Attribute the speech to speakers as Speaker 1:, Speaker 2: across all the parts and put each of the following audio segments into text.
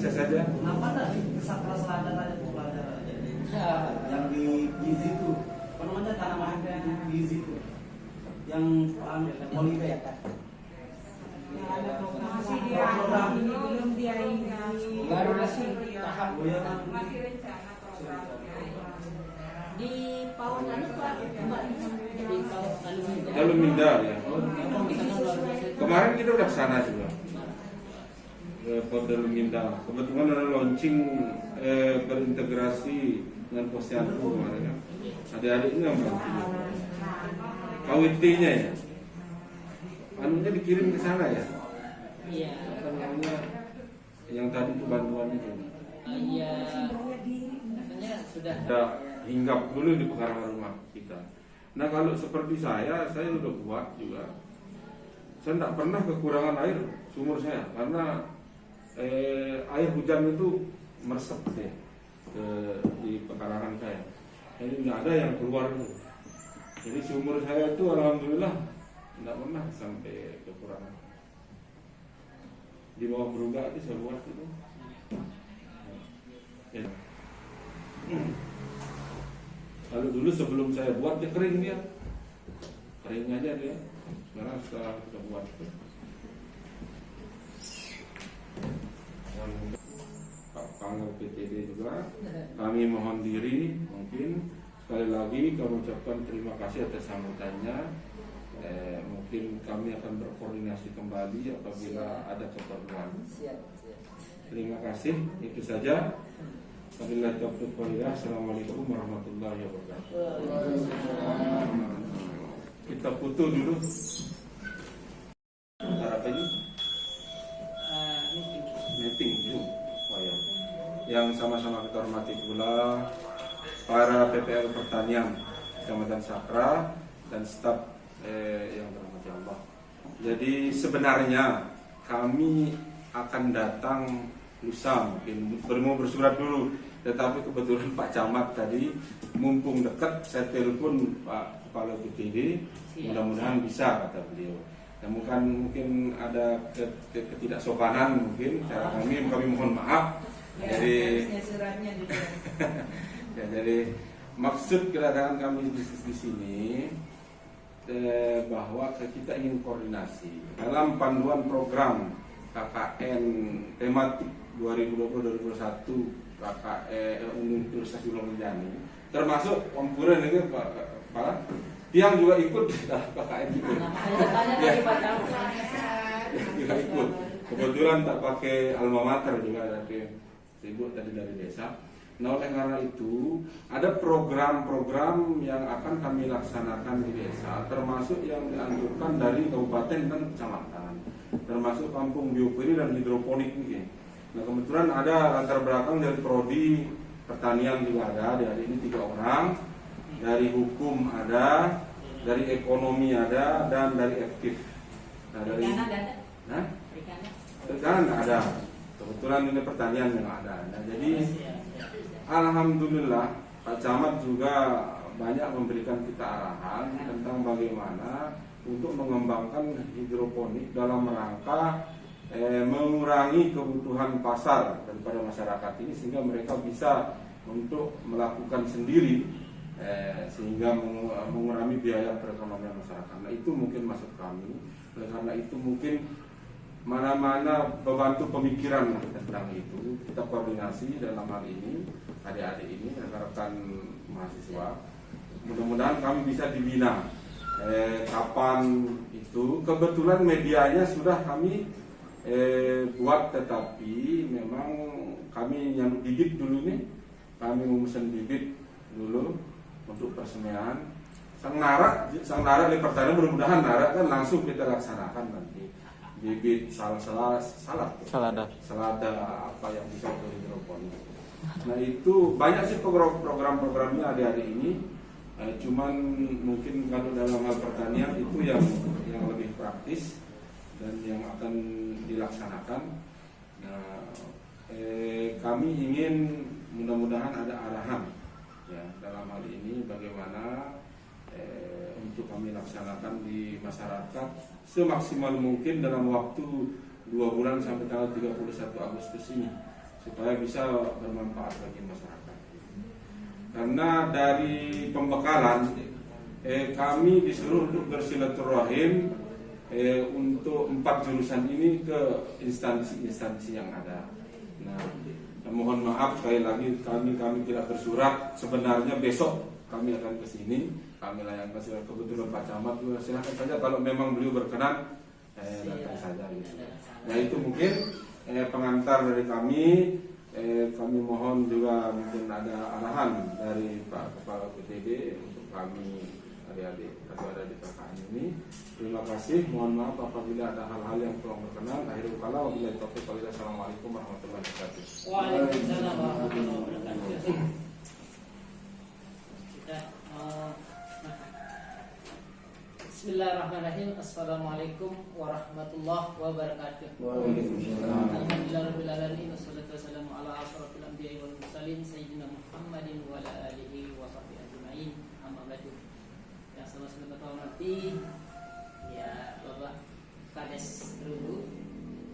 Speaker 1: akses saja.
Speaker 2: Apa tadi kesatria selatan ada pelajaran yang di Gizi itu, apa namanya tanaman Gizi itu, yang Olive.
Speaker 3: Masih dia ini belum dia ingat.
Speaker 4: Baru masih tahap
Speaker 3: Masih rencana programnya.
Speaker 5: Di PAUD itu Pak, Mbak, di PAUD Alumni.
Speaker 1: Alumni ya. Kemarin kita udah kesana juga. Ke Portal Minda. Kebetulan ada launching berintegrasi dengan Posyandu kemarin ya. Adik-adiknya bantu. KWT-nya ya. Anunya dikirim ke sana ya.
Speaker 5: Iya.
Speaker 1: Apa namanya? Yang tadi itu bantuan itu.
Speaker 5: Iya. Katanya sudah.
Speaker 1: Sudah hinggap dulu di pekarangan rumah kita. Nah kalau seperti saya sudah buat juga. Saya tidak pernah kekurangan air sumur saya karena air hujan itu meresap ya, di pekarangan saya. Jadi tidak ada yang keluar itu. Jadi sumur saya itu alhamdulillah tidak pernah sampai kekurangan. Di bawah berugak itu saya buat itu. Ya. Lalu dulu sebelum saya buat dia kering dia, kering aja dia. Sekarang setelah kita buat itu. Pak Panggung PTD juga, kami mohon diri mungkin sekali lagi kami ucapkan terima kasih atas sambutannya. Mungkin kami akan berkoordinasi kembali apabila ada keperluan. Terima kasih, itu saja. Wabillahi taufiq wal hidayah. Assalamualaikum warahmatullahi wabarakatuh. Kita foto dulu. Apa ini? Meeting Zoom. Oh, ya. Yang sama-sama kita hormati pula para PPL Pertanian Kecamatan Sakra dan staf yang dirahmati Allah. Jadi sebenarnya kami akan datang lusa, mungkin mau bersurat dulu, tetapi kebetulan Pak Camat tadi mumpung dekat, saya telepon Pak Kepala BPD, mudah-mudahan bisa kata beliau. Dan mungkin ada ketidaksopanan mungkin cara kami mohon maaf. Jadi ya, jadi maksud kedatangan kami di sini bahwa kita ingin koordinasi dalam panduan program KKN tematik 2020-2021 KKN Universitas Gunung termasuk Ompuren ini Pak Tiang juga ikut dalam KKN itu. Juga ikut. Kebetulan tak pakai alma mater juga tapi sibuk tadi dari desa. Nah oleh karena itu ada program-program yang akan kami laksanakan di desa, termasuk yang dianjurkan dari kabupaten dan kecamatan, termasuk kampung bioperi dan hidroponik ini. Nah kebetulan ada latar belakang dari prodi pertanian juga ada, dari ini 3 orang, dari hukum ada, dari ekonomi ada, dan dari aktif. Nah dari perikanan ada, kebetulan ini pertanian yang ada. Nah jadi alhamdulillah Pak Camat juga banyak memberikan kita arahan tentang bagaimana untuk mengembangkan hidroponik dalam rangka mengurangi kebutuhan pasar daripada masyarakat ini sehingga mereka bisa untuk melakukan sendiri sehingga mengurangi biaya perekonomian masyarakat. Nah itu mungkin maksud kami. Oleh karena itu mungkin mana-mana membantu pemikiran tentang itu kita koordinasi dalam hal ini adik-adik ini rekan-rekan mahasiswa. Mudah-mudahan kami bisa dibina kapan itu. Kebetulan medianya sudah kami buat, tetapi memang kami yang bibit dulu nih, kami memesan bibit dulu untuk persemian. Sang narak di pertanian mudah-mudahan narak kan langsung kita laksanakan nanti. Bibit salada apa yang bisa untuk hidroponik. Nah itu banyak sih program-programnya adik-adik ini. Cuman mungkin kalau dalam hal pertanian itu yang lebih praktis dan yang akan dilaksanakan. Nah, kami ingin mudah-mudahan ada arahan ya dalam hal ini bagaimana untuk kami laksanakan di masyarakat semaksimal mungkin dalam waktu 2 bulan sampai tanggal 31 Agustus ini supaya bisa bermanfaat bagi masyarakat. Karena dari pembekalan kami disuruh untuk bersilaturahim untuk 4 jurusan ini ke instansi-instansi yang ada. Nah, mohon maaf sekali lagi kami tidak bersurat. Sebenarnya besok kami akan ke sini, kami layankan surat. Kebetulan Pak Camat juga silahkan saja kalau memang beliau berkenan datang saja. Gitu. Nah itu mungkin pengantar dari kami. Kami mohon juga mungkin ada arahan dari Pak Kepala PTD untuk kami adik-adik atau ada di PKN ini. Terima kasih. Mohon maaf apabila ada hal-hal yang kurang berkenan. Akhirul kalam. Wabillahi taufiq wal hidayah. Assalamualaikum warahmatullahi wabarakatuh.
Speaker 5: Waalaikumsalam warahmatullahi wabarakatuh. Bismillahirrahmanirrahim. Assalamualaikum warahmatullahi wabarakatuh. Alhamdulillahirrahmanirrahim. Wassalatu wassalamu ala asrafil anbiya'i wal mursalin sayyidina Muhammadin wa ala alihi wa sahbihi ajma'in. Amma ba'du. Yang sama-sama kita hormati ya Bapak Kades Rubu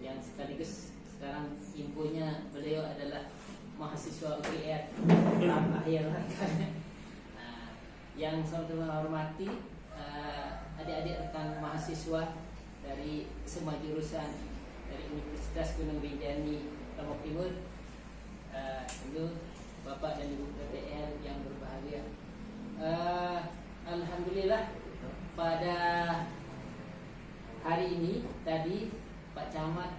Speaker 5: yang sekaligus sekarang infonya beliau adalah mahasiswa UGR akhir rangkanya. Yang sama-sama hormati adik-adik rekan mahasiswa dari semua jurusan dari Universitas Gunung Rinjani Lombok Timur, tentu Bapak dan Ibu PTL yang berbahagia. Alhamdulillah pada hari ini tadi Pak Camat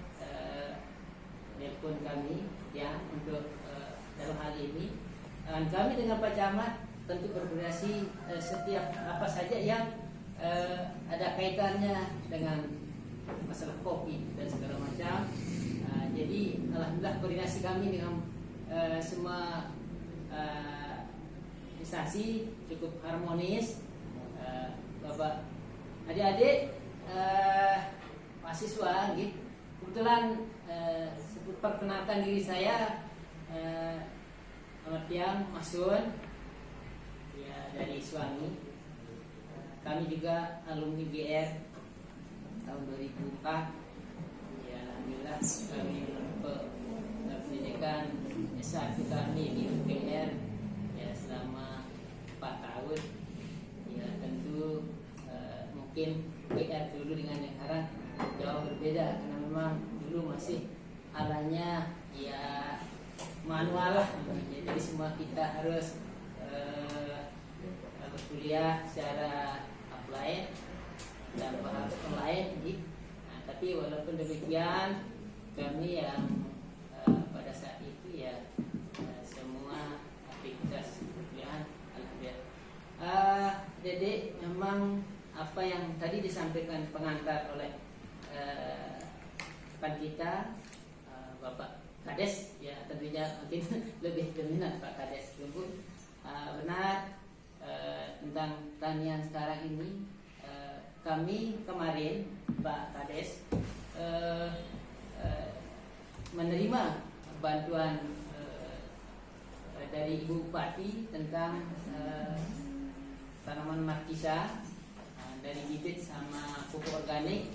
Speaker 5: nelpon kami ya untuk dalam hal ini, dan kami dengan Pak Camat tentu berkoordinasi setiap apa saja yang ada kaitannya dengan masalah COVID dan segala macam. Jadi alhamdulillah koordinasi kami dengan semua instansi cukup harmonis. Bapak, adik-adik, mahasiswa, gitu. Kebetulan perkenalkan diri saya, Ahmad Tiang Masun, ya dari Suami. Kami juga alumni GR tahun 2004. Ya alhamdulillah kami menempuh pendidikan S1 kami di UGR ya selama 4 tahun. Ya tentu mungkin UGR dulu dengan yang sekarang jauh berbeda karena memang dulu masih alanya ya manual lah. Jadi semua kita harus kuliah secara offline dan harus online gitu. Nah, tapi walaupun demikian kami yang pada saat itu ya semua aktivitas kuliah alhamdulillah. Jadi memang apa yang tadi disampaikan pengantar oleh rekan kita Bapak Kades ya tentunya mungkin lebih dominan Pak Kades tunggu benar. Tentang pertanian sekarang ini kami kemarin Pak Kades menerima bantuan dari Ibu Bupati tentang tanaman markisa dari bibit sama pupuk organik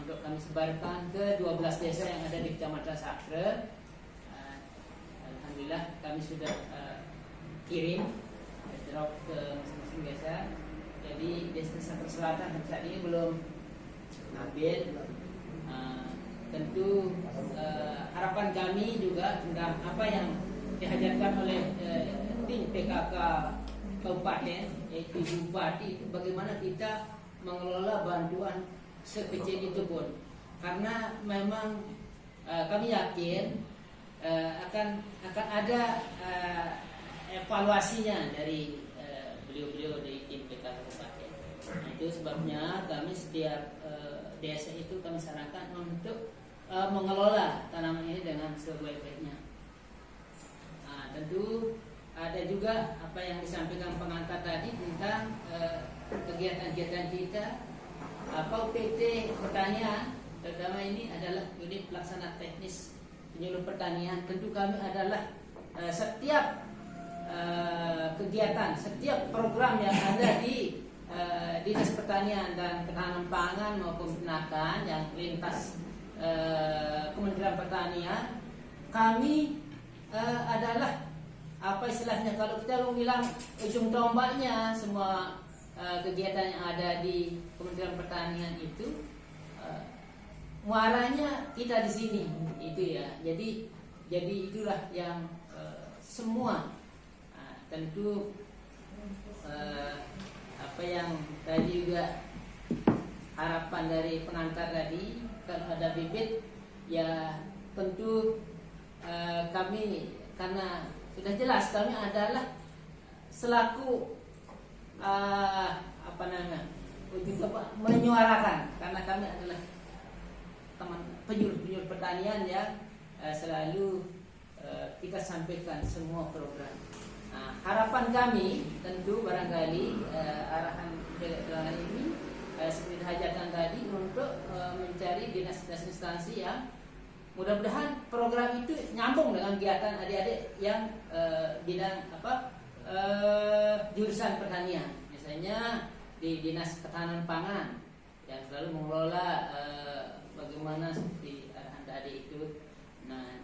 Speaker 5: untuk kami sebarkan ke 12 desa yang ada di Kecamatan Sakre. Alhamdulillah kami sudah kirim drop ke masing-masing desa. Jadi desa Sakre Selatan saat ini belum ambil. Tentu harapan kami juga tentang apa yang dihajarkan oleh tim PKK Kabupaten yaitu Bupati, bagaimana kita mengelola bantuan sekecil itu pun, karena memang kami yakin akan ada evaluasinya dari beliau-beliau dari tim PKK Kabupaten. Itu sebabnya kami setiap desa itu kami sarankan untuk mengelola tanaman ini dengan sebaik-baiknya. Nah, tentu ada juga apa yang disampaikan pengantar tadi tentang kegiatan-kegiatan kita. Apa UPT pertanian terutama ini adalah unit pelaksana teknis penyuluh pertanian. Tentu kami adalah setiap kegiatan, setiap program yang ada di Dinas Pertanian dan Ketahanan Pangan maupun Peternakan yang lintas Kementerian Pertanian, kami adalah apa istilahnya, kalau kita mau bilang ujung tombaknya semua kegiatan yang ada di Kementerian Pertanian itu, muaranya kita di sini itu ya. Jadi itulah yang semua tentu apa yang tadi juga harapan dari pengantar tadi, kalau ada bibit ya tentu kami, karena sudah jelas kami adalah selaku apa namanya menyuarakan, karena kami adalah teman penyuluh pertanian yang selalu kita sampaikan semua program. Nah, harapan kami tentu barangkali arahan dalam ini seperti dihajatkan tadi untuk mencari dinas-dinas instansi yang mudah-mudahan program itu nyambung dengan kegiatan adik-adik yang bidang jurusan pertanian. Misalnya di Dinas Ketahanan Pangan yang selalu mengelola bagaimana seperti arahan tadi itu. Nah,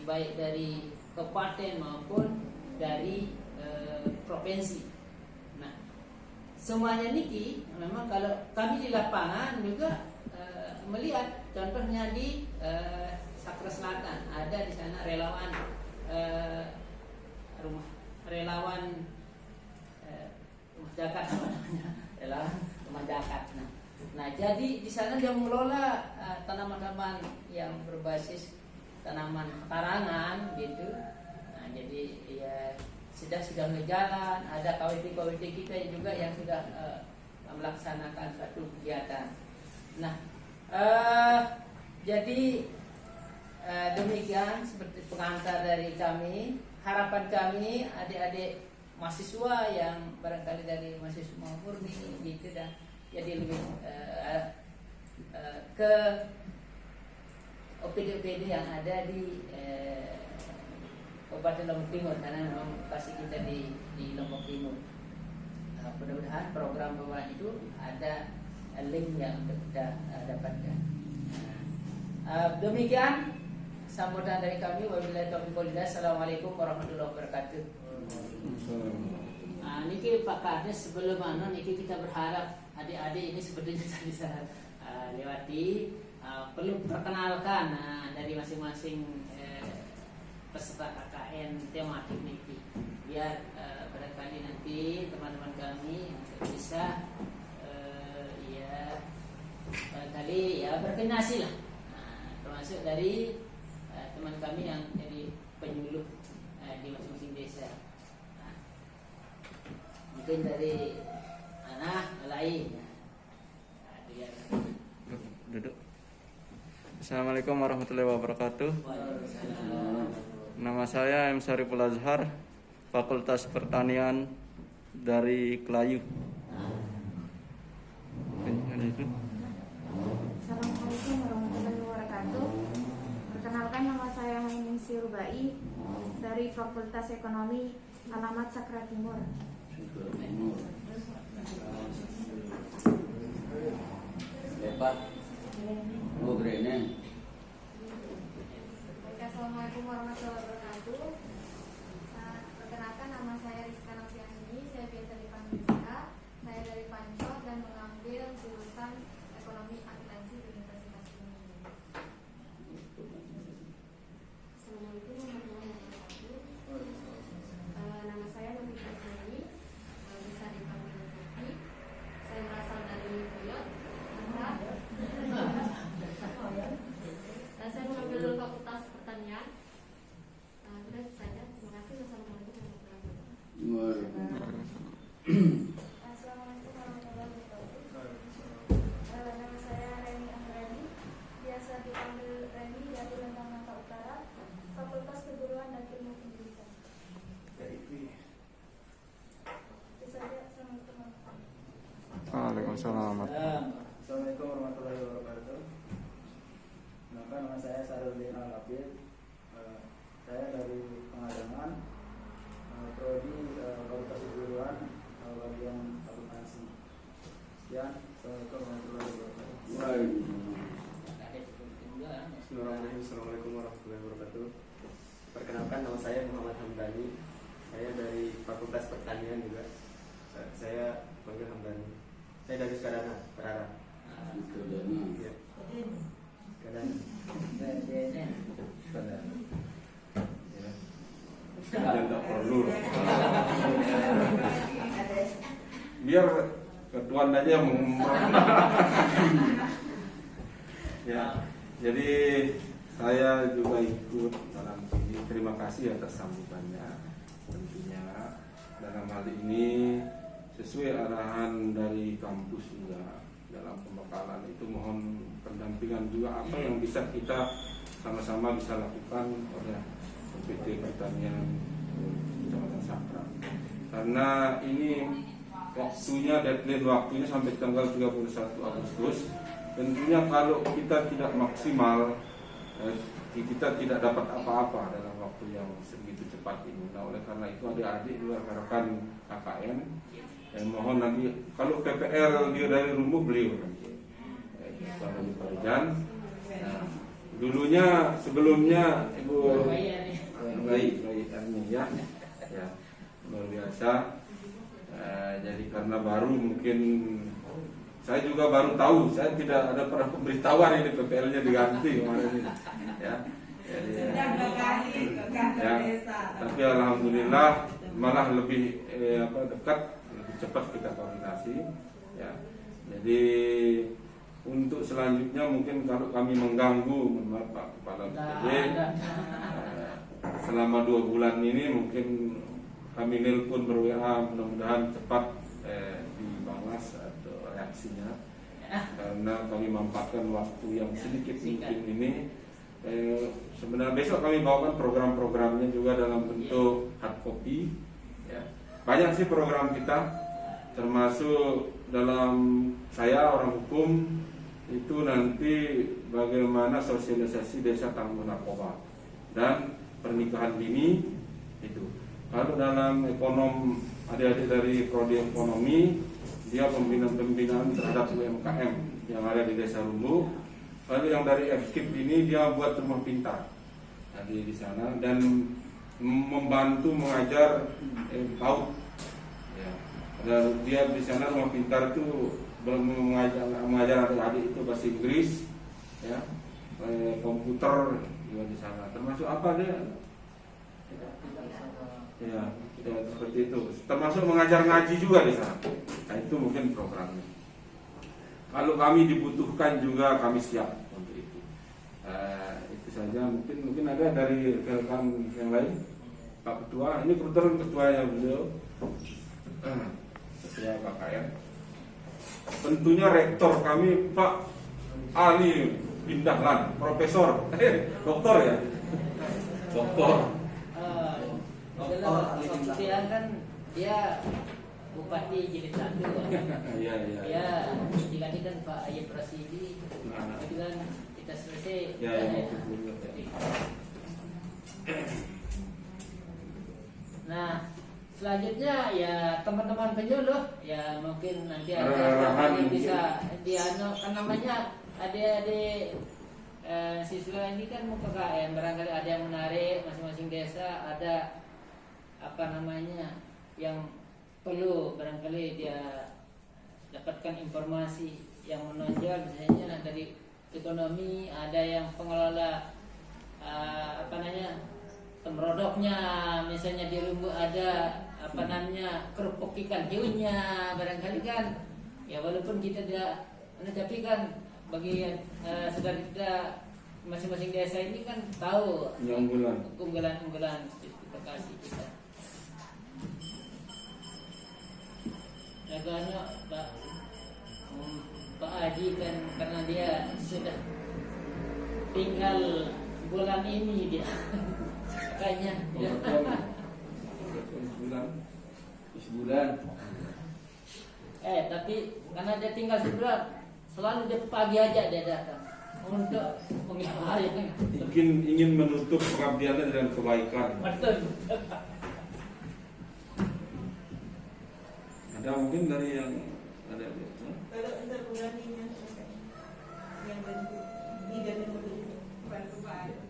Speaker 5: baik dari kabupaten maupun dari provinsi. Nah, semuanya niki memang kalau kami di lapangan juga melihat, contohnya di Sakra Selatan ada di sana relawan rumah zakat, apa namanya, relawan rumah zakat. Nah, jadi di sana dia mengelola tanaman-tanaman yang berbasis tanaman karangan gitu. Nah, jadi ya sudah berjalan, ada KWT kita juga yang sudah melaksanakan satu kegiatan. Nah, jadi demikian seperti pengantar dari kami. Harapan kami adik-adik mahasiswa yang barangkali dari mahasiswa murni gitu, dan jadi lebih ke OPD-OPD yang ada di Kabupaten Lombok Timur, karena memang lokasi kita di Lombok Timur. Mudah-mudahan program itu ada link yang kita dapatkan. Demikian sambutan dari kami. Wabillahi taufiq wal hidayah. Assalamualaikum warahmatullahi wabarakatuh. Niki Pak Kades, sebelum niki kita berharap adik-adik ini sebetulnya bisa lewati, perlu perkenalkan dari masing-masing peserta KKN tematik niki, biar barangkali nanti teman-teman kami bisa ya barangkali ya berkoordinasi lah, termasuk dari teman kami yang jadi penyuluh di masing-masing desa. Mungkin dari anak lain.
Speaker 6: Duduk. Assalamualaikum warahmatullahi wabarakatuh. Nama saya M. Syariful Azhar, Fakultas Pertanian dari Kelayu.
Speaker 7: Assalamualaikum warahmatullahi wabarakatuh. Perkenalkan, nama saya Hainingsi Rubai dari Fakultas Ekonomi, alamat Sakra Timur.
Speaker 8: Lepas
Speaker 7: Assalamualaikum warahmatullahi wabarakatuh. Perkenalkan, nama saya Rizka Noviani, saya biasa dipanggil Rizka. Saya dari Pancor dan mengambil jurusan Ekonomi Akuntansi di Universitas Unif. Assalamualaikum warahmatullahi wabarakatuh. Nama saya Novita Seni, bisa dipanggil Novi. Saya berasal dari Buyut, dan saya mengambil Fakultas Pertanian. Sudah saja, terima kasih. Wassalamualaikum warahmatullahi wabarakatuh. Assalamualaikum warahmatullahi wabarakatuh. Nama saya Reni Angreni, biasa dipanggil Reni, dari Lembang Nangka Utara, Fakultas Keguruan dan Ilmu Pendidikan. Itu saja. Assalamualaikum
Speaker 6: Waalaikumsalam.
Speaker 2: Assalamualaikum warahmatullahi wabarakatuh. Nama saya Sarudin Al-Hafid. Saya dari Pengadangan, prodi Fakultas Keguruan, bagian akuntansi. Sekian. Assalamualaikum warahmatullahi wabarakatuh.
Speaker 1: Assalamualaikum warahmatullahi wabarakatuh.
Speaker 9: Perkenalkan, nama saya Muhammad Hamdani. Saya dari Fakultas Pertanian juga. Saya panggil Hamdani. Saya dari Skadana, Terara. Ya. Skadana.
Speaker 1: Tidak perlu. Biar ketuaan aja yang ya. Jadi saya juga ikut dalam sini. Terima kasih atas sambutannya. Tentunya dalam hal ini sesuai arahan dari kampus juga dalam pembekalan itu mohon pendampingan juga apa yang bisa kita sama-sama bisa lakukan oleh PT Pertanian Kecamatan Sakra. Karena ini waktunya, deadline waktunya sampai tanggal 31 Agustus. Tentunya kalau kita tidak maksimal, kita tidak dapat apa-apa dalam waktu yang segitu cepat ini. Nah, oleh karena itu adik-adik juga rekan KKN, mohon nanti kalau PPL dia dari rumah beliau nanti. Kalau di Parijan, nah, dulunya sebelumnya Ibu baik ya, luar biasa. Jadi karena baru mungkin saya juga baru tahu, saya tidak ada pernah pemberitahuan ini PPL-nya diganti kemarin ini. Ya, jadi, ya, tapi alhamdulillah malah lebih dekat, lebih cepat kita koordinasi. Ya, jadi untuk selanjutnya mungkin kalau kami mengganggu, Pak Kepala BPD, selama 2 bulan ini mungkin kami nelpon ber-WA, mudah-mudahan cepat dibalas atau reaksinya, karena kami mampatkan waktu yang sedikit mungkin ini. Sebenarnya besok kami bawakan program-programnya juga dalam bentuk hard copy. Ya. Banyak sih program kita, termasuk dalam saya orang hukum itu nanti bagaimana sosialisasi desa tanpa narkoba dan pernikahan dini itu. Kalau dalam ekonom adik-adik dari prodi ekonomi, dia pembinaan terhadap UMKM yang ada di Desa Rumbu. Lalu yang dari FKIP ini dia buat rumah pintar di sana dan membantu mengajar PAUD. Ya. Dan dia di sana rumah pintar itu mengajar adik-adik itu bahasa Inggris, ya, komputer juga di sana. Termasuk apa dia? Ya, seperti itu. Termasuk mengajar ngaji juga di sana. Nah, itu mungkin programnya. Kalau kami dibutuhkan juga kami siap untuk itu. Itu saja. Mungkin ada dari rekan yang lain. Pak Ketua, ini kebetulan ketuanya beliau, Ketua KKN. Tentunya rektor kami Pak Ali bin Dahlan, Profesor, Doktor ya, Doktor.
Speaker 5: Kemudian kan dia Bupati Jilid 1.
Speaker 1: Iya.
Speaker 5: Ya, digantikan Pak Ayat Rasidi. Kemudian kita selesai.
Speaker 1: Ya.
Speaker 5: Nah, selanjutnya ya teman-teman penyuluh ya mungkin nanti ada yang bisa kan namanya adik-adik siswa ini kan mau PKN, barangkali ada yang menarik masing-masing desa, ada yang perlu barangkali dia dapatkan informasi yang menonjol, misalnya dari ekonomi, ada yang pengelola pemrodoknya, misalnya di Rumbu ada kerupuk ikan hiunya, barangkali kan ya walaupun kita tidak, tapi kan bagi saudara kita masing-masing desa ini kan tahu unggulan lokasi kita. Agaknya Pak Haji kan karena dia sudah tinggal bulan ini dia kayaknya
Speaker 8: sebulan.
Speaker 5: Tapi karena dia tinggal sebulan, selalu dia pagi aja dia datang untuk mengikhlas.
Speaker 1: Ingin menutup pengabdiannya dengan kebaikan.
Speaker 5: Betul.
Speaker 1: Ada mungkin dari yang ada.
Speaker 3: Kalau untuk bulan ini yang dari 3 minggu bantu Pak.